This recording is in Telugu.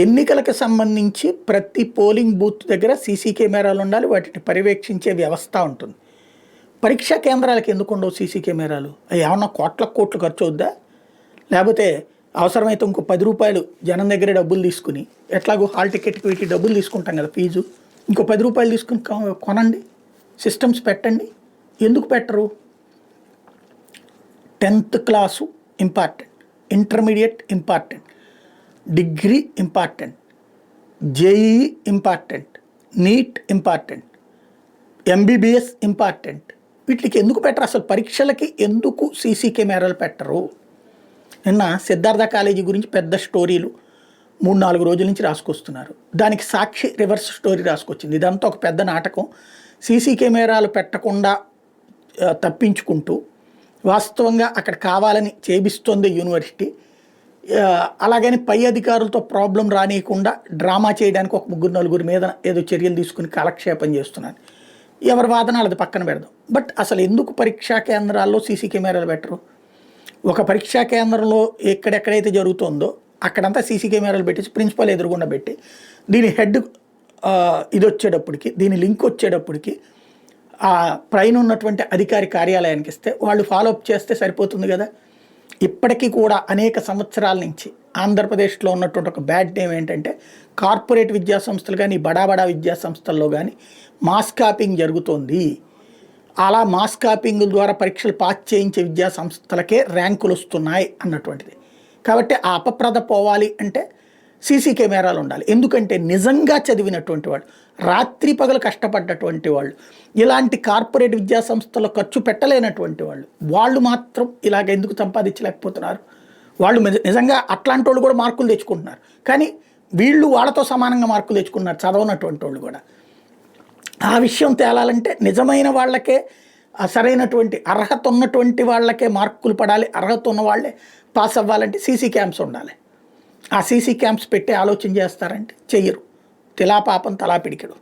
ఎన్నికలకు సంబంధించి ప్రతి పోలింగ్ బూత్ దగ్గర సీసీ కెమెరాలు ఉండాలి. వాటిని పర్యవేక్షించే వ్యవస్థ ఉంటుంది. పరీక్షా కేంద్రాలకు ఎందుకు ఉండవు సీసీ కెమెరాలు? అవి ఏమన్నా కోట్లు ఖర్చు అవుద్దా? లేకపోతే అవసరమైతే ఇంకో 10 రూపాయలు జనం దగ్గరే డబ్బులు తీసుకుని, ఎట్లాగో హాల్ టికెట్కి వీటికి డబ్బులు తీసుకుంటాం కదా ఫీజు, ఇంకో 10 రూపాయలు తీసుకుని కొనండి, సిస్టమ్స్ పెట్టండి. ఎందుకు పెట్టరు? 10th class important, intermediate important, degree important, JEE important, NEET important, MBBS important. వీటికి ఎందుకు పెట్టరు? అసలు పరీక్షలకి ఎందుకు సీసీ కెమెరాలు పెట్టరు? నిన్న సిద్ధార్థ కాలేజీ గురించి పెద్ద స్టోరీలు 3-4 రోజుల నుంచి రాసుకొస్తున్నారు. దానికి సాక్షి రివర్స్ స్టోరీ రాసుకొచ్చింది. ఇదంతా ఒక పెద్ద నాటకం. సీసీ కెమెరాలు పెట్టకుండా తప్పించుకుంటూ వాస్తవంగా అక్కడ కావాలని చేపిస్తోంది యూనివర్సిటీ. అలాగని పై అధికారులతో ప్రాబ్లం రానియకుండా డ్రామా చేయడానికి ఒక 3-4 మీద ఏదో చర్యలు తీసుకుని కాలక్షేపం చేస్తున్నారు. ఎవరి వాదన అది పక్కన పెడదాం. బట్ అసలు ఎందుకు పరీక్షా కేంద్రాల్లో సీసీ కెమెరాలు పెట్టరు? ఒక పరీక్షా కేంద్రంలో ఎక్కడెక్కడైతే జరుగుతుందో అక్కడంతా సీసీ కెమెరాలు పెట్టేసి ప్రిన్సిపల్ ఎదురుగుండా పెట్టి దీని హెడ్ ఇది వచ్చేటప్పటికి, దీని లింక్ వచ్చేటప్పటికి ఆ పైన ఉన్నటువంటి అధికారి కార్యాలయానికి ఇస్తే వాళ్ళు ఫాలోఅప్ చేస్తే సరిపోతుంది కదా. ఇప్పటికీ కూడా అనేక సంవత్సరాల నుంచి ఆంధ్రప్రదేశ్లో ఉన్నటువంటి ఒక బ్యాడ్ నేమ్ ఏంటంటే, కార్పొరేట్ విద్యాసంస్థలు కానీ బడా విద్యాసంస్థల్లో కానీ మాస్ కాపింగ్ జరుగుతోంది. అలా మాస్ కాపింగ్ ద్వారా పరీక్షలు పాస్ చేయించే విద్యాసంస్థలకే ర్యాంకులు వస్తున్నాయి అన్నటువంటిది. కాబట్టి ఆ అపప్రద పోవాలి అంటే సీసీ కెమెరాలు ఉండాలి. ఎందుకంటే నిజంగా చదివినటువంటి వాళ్ళు, రాత్రి పగలు కష్టపడ్డటువంటి వాళ్ళు, ఇలాంటి కార్పొరేట్ విద్యాసంస్థలో ఖర్చు పెట్టలేనటువంటి వాళ్ళు మాత్రం ఇలాగ ఎందుకు సంపాదించలేకపోతున్నారు? వాళ్ళు నిజంగా అట్లాంటి వాళ్ళు కూడా మార్కులు తెచ్చుకుంటున్నారు. కానీ వీళ్ళు వాళ్ళతో సమానంగా మార్కులు తెచ్చుకున్నారు, చదవనటువంటి వాళ్ళు కూడా. ఆ విషయం తేలాలంటే నిజమైన వాళ్ళకే, సరైనటువంటి అర్హత ఉన్నటువంటి వాళ్ళకే మార్కులు పడాలి. అర్హత ఉన్న వాళ్ళే పాస్ అవ్వాలంటే సీసీ క్యామ్స్ ఉండాలి. ఆ సీసీ క్యామ్స్ పెట్టి ఆలోచన చేస్తారంటే చెయ్యరు. తిలా పాపం తలా పిడికెడు.